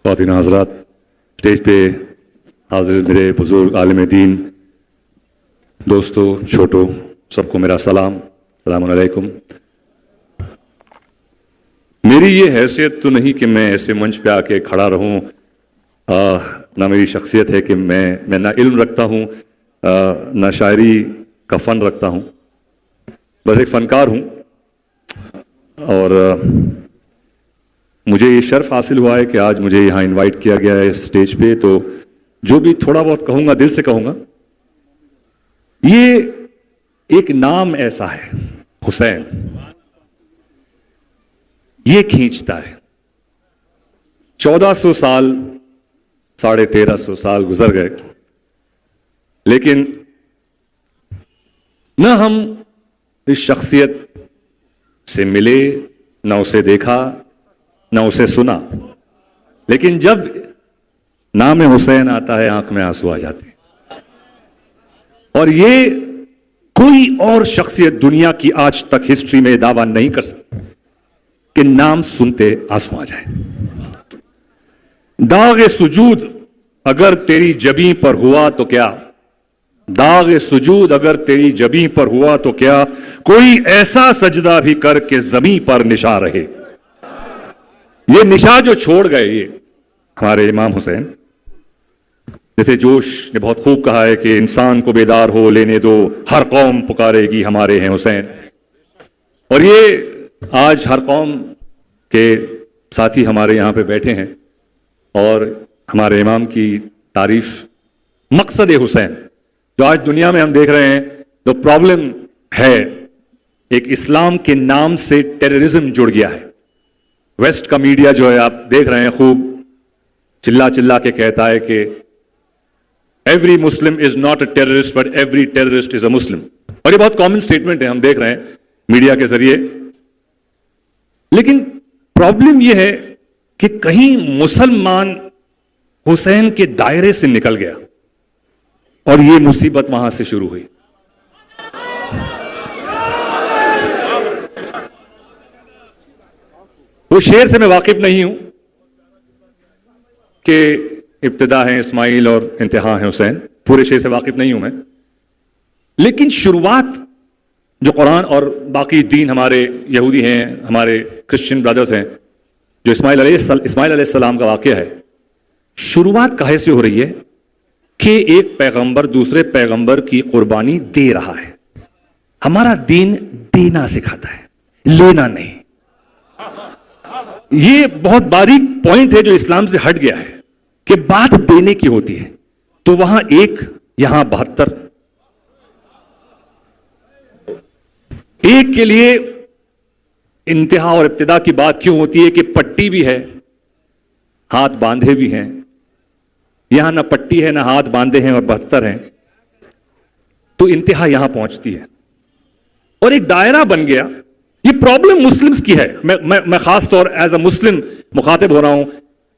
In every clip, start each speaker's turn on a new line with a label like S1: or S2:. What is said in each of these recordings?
S1: ख़वातीन हज़रात, स्टेज पे हाजिर मेरे बुज़ुर्ग आलिम दीन, दोस्तों, छोटों, सबको मेरा सलाम, अस्सलामु अलैकुम। मेरी ये हैसियत तो नहीं कि मैं ऐसे मंच पे आके खड़ा रहूं, ना मेरी शख्सियत है कि मैं ना इल्म रखता हूं, ना शायरी का फ़न रखता हूं, बस एक फ़नकार हूं। और मुझे ये शर्फ हासिल हुआ है कि आज मुझे यहाँ इनवाइट किया गया है इस स्टेज पे, तो जो भी थोड़ा बहुत कहूँगा दिल से कहूँगा। ये एक नाम ऐसा है, हुसैन, ये खींचता है। 1400 साल, 1350 साल गुजर गए, लेकिन न हम इस शख्सियत से मिले, न उसे देखा, न उसे सुना, लेकिन जब नाम हुसैन आता है आंख में आंसू आ जाते हैं। और ये कोई और शख्सियत दुनिया की आज तक हिस्ट्री में दावा नहीं कर सकती कि नाम सुनते आंसू आ जाए। दाग सुजूद अगर तेरी जबीं पर हुआ तो क्या, दाग सुजूद अगर तेरी जबीं पर हुआ तो क्या, कोई ऐसा सजदा भी कर के जमीन पर निशा रहे। ये निशा जो छोड़ गए ये हमारे इमाम हुसैन, जैसे जोश ने बहुत खूब कहा है कि इंसान को बेदार हो लेने दो, हर कौम पुकारेगी हमारे हैं हुसैन। और ये आज हर कौम के साथी हमारे यहाँ पे बैठे हैं और हमारे इमाम की तारीफ, मकसद हुसैन जो आज दुनिया में हम देख रहे हैं, जो प्रॉब्लम है, एक इस्लाम के नाम से टेररिज्म जुड़ गया है। वेस्ट का मीडिया जो है आप देख रहे हैं, खूब चिल्ला चिल्ला के कहता है कि every Muslim is not a terrorist but every terrorist is a Muslim. और ये बहुत कॉमन स्टेटमेंट है, हम देख रहे हैं मीडिया के जरिए। लेकिन प्रॉब्लम यह है कि कहीं मुसलमान हुसैन के दायरे से निकल गया और ये मुसीबत वहां से शुरू हुई। वो शेर से मैं वाकिफ नहीं हूं कि इब्तिदा है इस्माइल और इंतहा है हुसैन, पूरे शेर से वाकिफ नहीं हूं मैं, लेकिन शुरुआत जो कुरान और बाकी दीन, हमारे यहूदी हैं, हमारे क्रिश्चियन ब्रदर्स हैं, जो इस्माइल अलैहिस्सलाम का वाक़या है, शुरुआत काहे से हो रही है कि एक पैगंबर दूसरे पैगंबर की कुर्बानी दे रहा है। हमारा दीन देना सिखाता है, लेना नहीं। ये बहुत बारीक पॉइंट है जो इस्लाम से हट गया है कि बात देने की होती है, तो वहां एक, यहां 72। एक के लिए इंतहा और इब्तिदा की बात क्यों होती है कि पट्टी भी है, हाथ बांधे भी हैं। यहां ना पट्टी है, ना हाथ बांधे हैं और 72 हैं, तो इंतहा यहां पहुंचती है और एक दायरा बन गया। ये प्रॉब्लम मुस्लिम्स की है। मैं खास तौर एज अ मुस्लिम मुखातिब हो रहा हूं,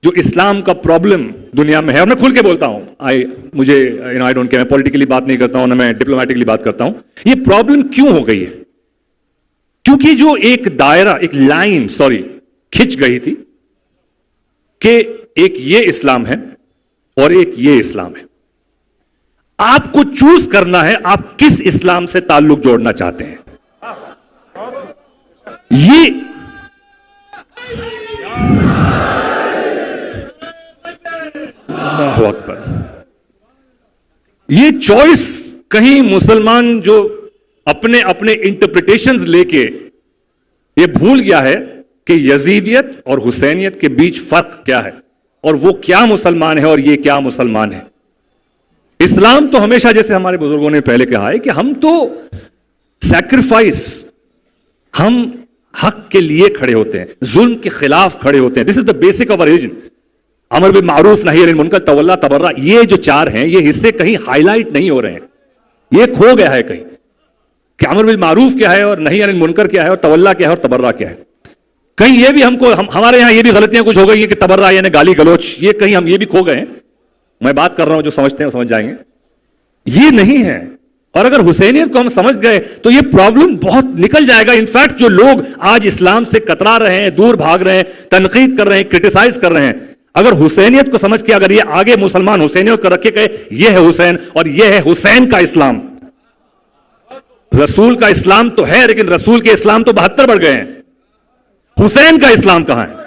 S1: जो इस्लाम का प्रॉब्लम दुनिया में है, और मैं खुल के बोलता हूं, आई डोंट केयर, मैं पॉलिटिकली बात नहीं करता हूं, ना मैं डिप्लोमेटिकली बात करता हूं। ये प्रॉब्लम क्यों हो गई है? क्योंकि जो एक दायरा, एक लाइन खिंच गई थी कि एक ये इस्लाम है और एक ये इस्लाम है। आपको चूज करना है आप किस इस्लाम से ताल्लुक जोड़ना चाहते हैं। ये अल्लाहु अकबर, ये चॉइस कहीं मुसलमान जो अपने अपने इंटरप्रिटेशंस लेके ये भूल गया है कि यजीदियत और हुसैनियत के बीच फर्क क्या है, और वो क्या मुसलमान है और ये क्या मुसलमान है। इस्लाम तो हमेशा, जैसे हमारे बुजुर्गों ने पहले कहा है, कि हम तो सैक्रिफाइस, हम हक के लिए खड़े होते हैं, जुल्म के खिलाफ खड़े होते हैं। This is the basic of religion. अमर बिल मारूफ नही अनिल मुनकर तवल्ला तबर्रा, ये जो चार हैं, ये हिस्से कहीं हाईलाइट नहीं हो रहे हैं, ये खो गया है कहीं कि अमर बिल मारूफ क्या है और नही अनिल मुनकर क्या है और तवल्ला क्या है और तबर्रा क्या है। कहीं ये भी हमारे यहां ये भी गलतियां कुछ हो गई है कि तबर्रा यानी गाली गलोच, ये कहीं हम ये भी खो गए हैं। मैं बात कर रहा हूं, जो समझते हैं समझ जाएंगे, ये नहीं है। और अगर हुसैनियत को हम समझ गए तो ये प्रॉब्लम बहुत निकल जाएगा। इनफैक्ट जो लोग आज इस्लाम से कतरा रहे हैं, दूर भाग रहे हैं, तनकीद कर रहे हैं, क्रिटिसाइज कर रहे हैं, اگر حسینیت کو سمجھ کے اگر یہ آگے مسلمان حسینیت کو رکھے گئے یہ ہے حسین اور یہ ہے حسین کا اسلام. رسول کا اسلام تو ہے لیکن رسول کے اسلام تو 72 بڑھ گئے ہیں. حسین کا اسلام کہاں ہے؟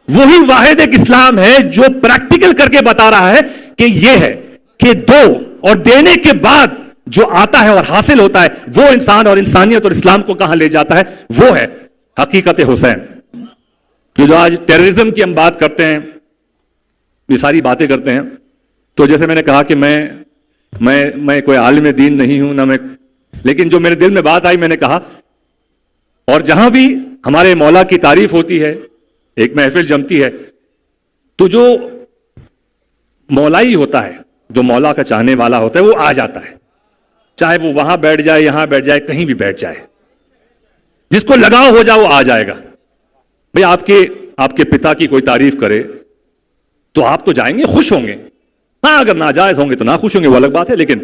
S1: وہی واحد ایک اسلام ہے جو پریکٹیکل کر کے بتا رہا ہے کہ یہ ہے کہ دو اور دینے کے بعد جو آتا ہے اور حاصل ہوتا ہے وہ انسان اور انسانیت اور اسلام کو کہاں لے جاتا ہے. وہ ہے حقیقت حسین. جو آج ٹیررزم کی ہم بات کرتے ہیں, یہ ساری باتیں کرتے ہیں, تو جیسے میں نے کہا کہ میں کوئی عالم دین نہیں ہوں نہ میں, لیکن جو میرے دل میں بات آئی میں نے کہا, اور جہاں بھی ہمارے مولا کی تعریف ہوتی ہے, ایک محفل جمتی ہے, تو جو مولائی ہوتا ہے, جو مولا کا چاہنے والا ہوتا ہے وہ آ جاتا ہے, چاہے وہ وہاں بیٹھ جائے, یہاں بیٹھ جائے, کہیں بھی بیٹھ جائے, جس کو لگاؤ ہو جائے وہ آ جائے گا. بھئی آپ کے پتا کی کوئی تعریف کرے تو آپ تو جائیں گے, خوش ہوں گے. ہاں اگر ناجائز ہوں گے تو نہ خوش ہوں گے, وہ الگ بات ہے. لیکن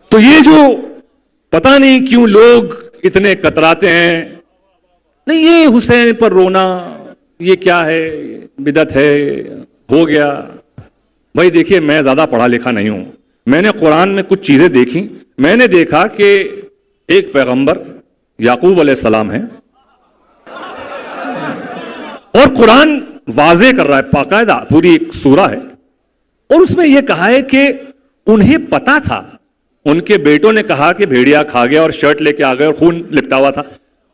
S1: تو یہ جو پتہ نہیں کیوں لوگ اتنے کتراتے ہیں, نہیں یہ حسین پر رونا یہ کیا ہے, بدعت ہے, ہو گیا. بھائی دیکھیے میں زیادہ پڑھا لکھا نہیں ہوں, میں نے قرآن میں کچھ چیزیں دیکھی. میں نے دیکھا کہ ایک پیغمبر یعقوب علیہ السلام ہے اور قرآن واضح کر رہا ہے, باقاعدہ پوری ایک سورہ ہے, اور اس میں یہ کہا ہے کہ انہیں پتا تھا, ان کے بیٹوں نے کہا کہ بھیڑیا کھا گیا اور شرٹ لے کے آ گئے اور خون لپٹا ہوا تھا,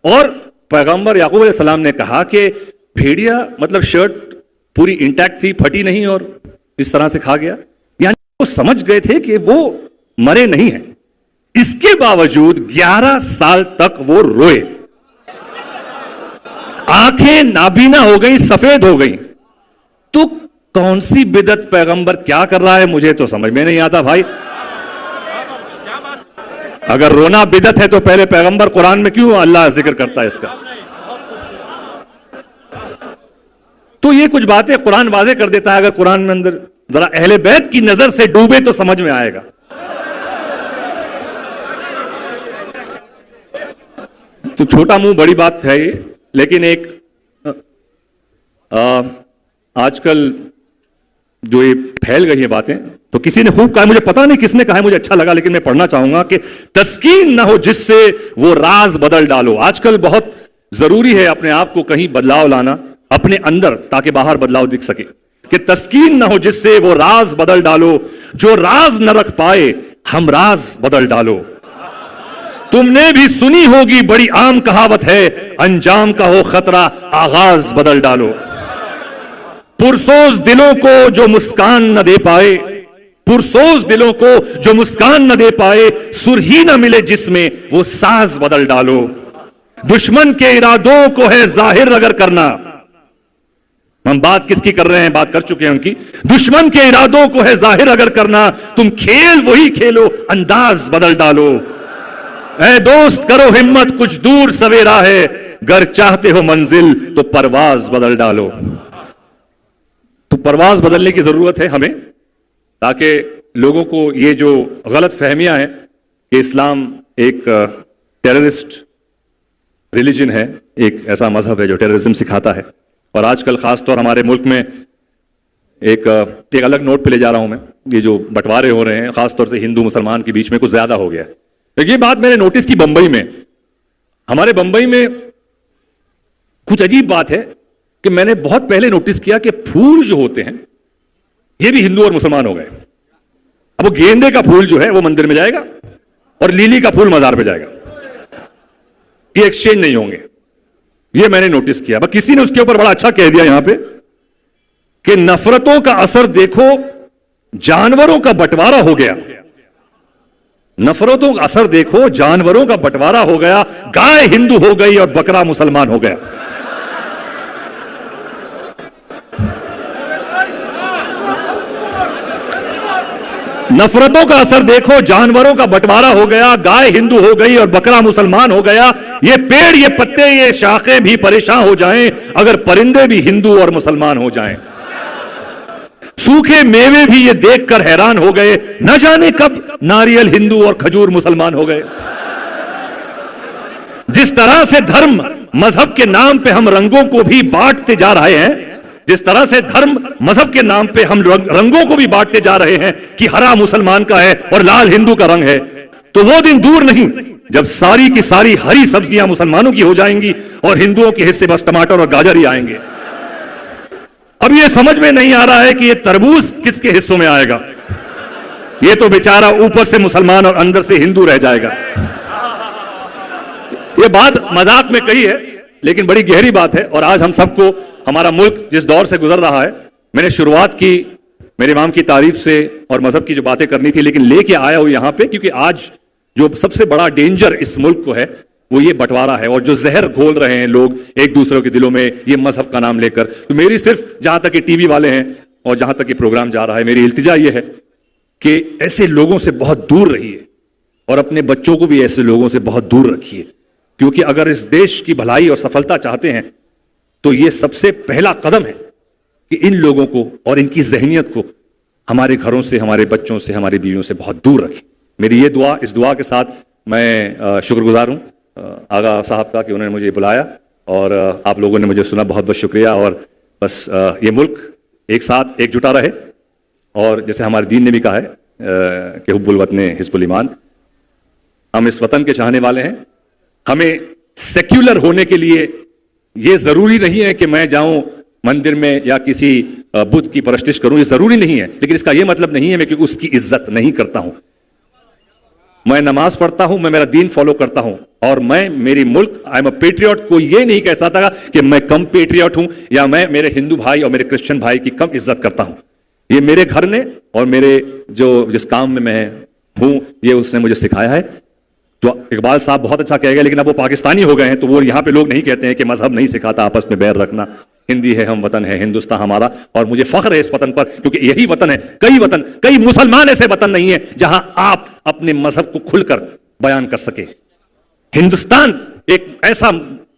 S1: اور پیغمبر یعقوب علیہ السلام نے کہا کہ بھیڑیا مطلب شرٹ پوری انٹیکٹ تھی, پھٹی نہیں, اور اس طرح سے کھا گیا. یعنی وہ سمجھ گئے تھے کہ وہ مرے نہیں ہیں. اس کے باوجود 11 سال تک وہ روئے, آنکھیں نابینا ہو گئی, سفید ہو گئی. تو کون سی بدعت پیغمبر کیا کر رہا ہے مجھے تو سمجھ میں نہیں آتا بھائی. اگر رونا بدعت ہے تو پہلے پیغمبر قرآن میں کیوں اللہ ذکر کرتا ہے اس کا؟ تو یہ کچھ باتیں قرآن واضح کر دیتا ہے. اگر قرآن میں اندر ذرا اہل بیت کی نظر سے ڈوبے تو سمجھ میں آئے گا. تو چھوٹا منہ بڑی بات ہے یہ, لیکن ایک آج کل جو یہ پھیل گئی ہیں باتیں, تو کسی نے خوب کہا, مجھے پتا نہیں کس نے کہا, مجھے اچھا لگا لیکن میں پڑھنا چاہوں گا کہ تسکین نہ ہو جس سے وہ راز بدل ڈالو. آج کل بہت ضروری ہے اپنے آپ کو کہیں بدلاؤ لانا اپنے اندر, تاکہ باہر بدلاؤ دکھ سکے. کہ تسکین نہ ہو جس سے وہ راز بدل ڈالو, جو راز نہ رکھ پائے ہم راز بدل ڈالو. تم نے بھی سنی ہوگی بڑی عام کہاوت ہے, انجام کا ہو خطرہ آغاز بدل ڈالو. پرسوز دلوں کو جو مسکان نہ دے پائے, پرسوز دلوں کو جو مسکان نہ دے پائے, سرہی نہ ملے جس میں وہ ساز بدل ڈالو. دشمن کے ارادوں کو ہے ظاہر اگر کرنا, ہم بات کس کی کر رہے ہیں, بات کر چکے ہیں ان کی. دشمن کے ارادوں کو ہے ظاہر اگر کرنا, تم کھیل وہی کھیلو انداز بدل ڈالو. اے دوست کرو ہمت کچھ دور سویرا ہے, گر چاہتے ہو منزل تو پرواز بدل ڈالو. تو پرواز بدلنے کی ضرورت ہے ہمیں, تاکہ لوگوں کو یہ جو غلط فہمیاں ہیں کہ اسلام ایک ٹیررسٹ ریلیجن ہے, ایک ایسا مذہب ہے جو ٹیررزم سکھاتا ہے. اور آج کل خاص طور ہمارے ملک میں ایک الگ نوٹ پہ لے جا رہا ہوں میں, یہ جو بٹوارے ہو رہے ہیں خاص طور سے ہندو مسلمان کے بیچ میں کچھ زیادہ ہو گیا ہے. یہ بات میں نے نوٹس کی بمبئی میں, ہمارے بمبئی میں کچھ عجیب بات ہے کہ میں نے بہت پہلے نوٹس کیا کہ پھول جو ہوتے ہیں یہ بھی ہندو اور مسلمان ہو گئے. اب وہ گیندے کا پھول جو ہے وہ مندر میں جائے گا اور لیلی کا پھول مزار پہ جائے گا, یہ ایکسچینج نہیں ہوں گے. یہ میں نے نوٹس کیا. بس کسی نے اس کے اوپر بڑا اچھا کہہ دیا یہاں پہ کہ نفرتوں کا اثر دیکھو جانوروں کا بٹوارا ہو گیا. نفرتوں کا اثر دیکھو جانوروں کا بٹوارا ہو گیا, گائے ہندو ہو گئی اور بکرا مسلمان ہو گیا. नफरतों का असर देखो, जानवरों का बंटवारा हो गया, गाय हिंदू हो गई और बकरा मुसलमान हो गया। ये पेड़, ये पत्ते, ये शाखें भी परेशान हो जाएं अगर परिंदे भी हिंदू और मुसलमान हो जाएं। सूखे मेवे भी ये देखकर हैरान हो गए, न जाने कब नारियल हिंदू और खजूर मुसलमान हो गए। जिस तरह से धर्म मजहब के नाम पे हम रंगों को भी बांटते जा रहे हैं, जिस तरह से धर्म मजहब के नाम पे हम रंगों को भी बांटते जा रहे हैं कि हरा मुसलमान का है और लाल हिंदू का रंग है, तो वो दिन दूर नहीं जब सारी की सारी हरी सब्जियां मुसलमानों की हो जाएंगी और हिंदुओं के हिस्से बस टमाटर और गाजर ही आएंगे। अब ये समझ में नहीं आ रहा है कि ये तरबूज किसके हिस्सों में आएगा। ये तो बेचारा ऊपर से मुसलमान और अंदर से हिंदू रह जाएगा। ये बात मजाक में कही है, लेकिन बड़ी गहरी बात है। और आज हम सबको, हमारा मुल्क जिस दौर से गुजर रहा है, मैंने शुरुआत की मेरे इमाम की तारीफ से और मजहब की जो बातें करनी थी, लेकिन लेके आया हूं यहां पे क्योंकि आज जो सबसे बड़ा डेंजर इस मुल्क को है वो ये बंटवारा है और जो जहर घोल रहे हैं लोग एक दूसरे के दिलों में ये मजहब का नाम लेकर। तो मेरी सिर्फ, जहां तक ये टीवी वाले हैं और जहां तक ये प्रोग्राम जा रहा है, मेरी इल्तिजा ये है कि ऐसे लोगों से बहुत दूर रहिए और अपने बच्चों को भी ऐसे लोगों से बहुत दूर रखिए, क्योंकि अगर इस देश की भलाई और सफलता चाहते हैं तो ये सबसे पहला कदम है कि इन लोगों को और इनकी जहनियत को हमारे घरों से, हमारे बच्चों से, हमारी बीवियों से बहुत दूर रखें। मेरी ये दुआ, इस दुआ के साथ मैं शुक्रगुजार हूं आगा साहब का कि उन्होंने मुझे बुलाया और आप लोगों ने मुझे सुना। बहुत बहुत शुक्रिया। और बस ये मुल्क एक साथ एकजुटा रहे और जैसे हमारे दीन ने भी कहा है कि हुब्बुल वतन हिस्बुल ईमान, हम इस वतन के चाहने वाले हैं। हमें सेक्युलर होने के लिए यह जरूरी नहीं है कि मैं जाऊं मंदिर में या किसी बुद्ध की परस्तिश करूं, ये जरूरी नहीं है, लेकिन इसका यह मतलब नहीं है मैं क्योंकि उसकी इज्जत नहीं करता हूं। मैं नमाज पढ़ता हूं, मैं मेरा दीन फॉलो करता हूं और मैं मेरी मुल्क, आई एम अ पेट्रियट, को यह नहीं कह सकता कि मैं कम पेट्रियट हूं या मैं मेरे हिंदू भाई और मेरे क्रिश्चियन भाई की कम इज्जत करता हूं। ये मेरे घर ने और मेरे जो जिस काम में मैं हूं, ये उसने मुझे सिखाया है। तो इकबाल साहब बहुत अच्छा कह गए, लेकिन अब वो पाकिस्तानी हो गए हैं तो वो यहाँ पे लोग नहीं कहते हैं कि मजहब नहीं सिखाता आपस में बैर रखना। हिंदी है, हम वतन है, हिंदुस्तान हमारा, और मुझे फख्र है इस वतन पर क्योंकि यही वतन है। कई मुसलमान ऐसे वतन नहीं है जहां आप अपने मजहब को खुलकर बयान कर सके। हिंदुस्तान एक ऐसा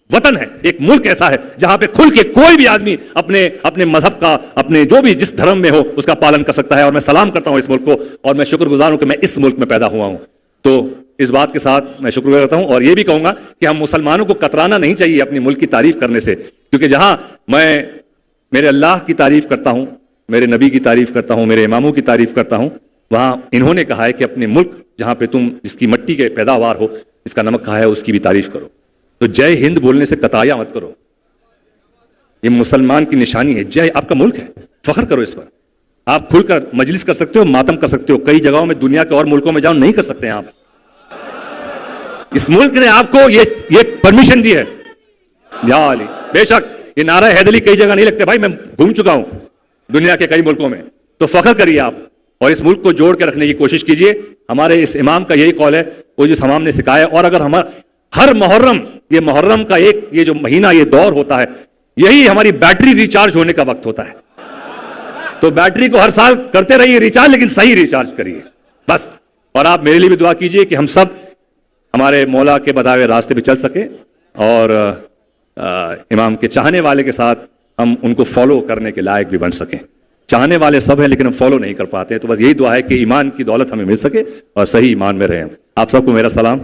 S1: वतन है, एक मुल्क ऐसा है जहां पे खुल के कोई भी आदमी अपने मजहब का, अपने जो भी जिस धर्म में हो उसका पालन कर सकता है। और मैं सलाम करता हूं इस मुल्क को और मैं शुक्रगुजार हूं कि मैं इस मुल्क में पैदा हुआ हूं। तो इस बात के साथ मैं शुक्रिया करता हूं और यह भी कहूंगा कि हम मुसलमानों को कतराना नहीं चाहिए अपने मुल्क की तारीफ करने से, क्योंकि जहां मैं मेरे अल्लाह की तारीफ करता हूं, मेरे नबी की तारीफ करता हूं, मेरे इमामों की तारीफ करता हूं, वहां इन्होंने कहा है कि अपने मुल्क जहां पे तुम जिसकी मिट्टी के पैदावार हो, इसका नमक कहा है, उसकी भी तारीफ करो। तो जय हिंद बोलने से कताया मत करो, ये मुसलमान की निशानी है। जय आपका मुल्क है, फख्र करो इस पर। आप खुलकर मजलिस कर सकते हो, मातम कर सकते हो, कई जगहों में दुनिया के और मुल्कों में जाओ नहीं कर सकते हैं आप। इस मुल्क ने आपको ये परमिशन दी है। जाली बेशक ये नारा हैदरी कई जगह नहीं लगते भाई, मैं घूम चुका हूं दुनिया के कई मुल्कों में। तो फख्र करिए आप और इस मुल्क को जोड़ के रखने की कोशिश कीजिए। हमारे इस इमाम का यही कौल है, वो जो इमाम ने सिखाया। और अगर हर मुहर्रम, ये मुहर्रम का ये जो महीना, ये दौर होता है, यही हमारी बैटरी रिचार्ज होने का वक्त होता है। तो बैटरी को हर साल करते रहिए रिचार्ज, लेकिन सही रिचार्ज करिए बस। और आप मेरे लिए भी दुआ कीजिए कि हम सब हमारे मौला के बताए हुए रास्ते पे चल सके और इमाम के चाहने वाले के साथ हम उनको फॉलो करने के लायक भी बन सकें। चाहने वाले सब हैं लेकिन हम फॉलो नहीं कर पाते हैं। तो बस यही दुआ है कि ईमान की दौलत हमें मिल सके और सही ईमान में रहें। आप सबको मेरा सलाम।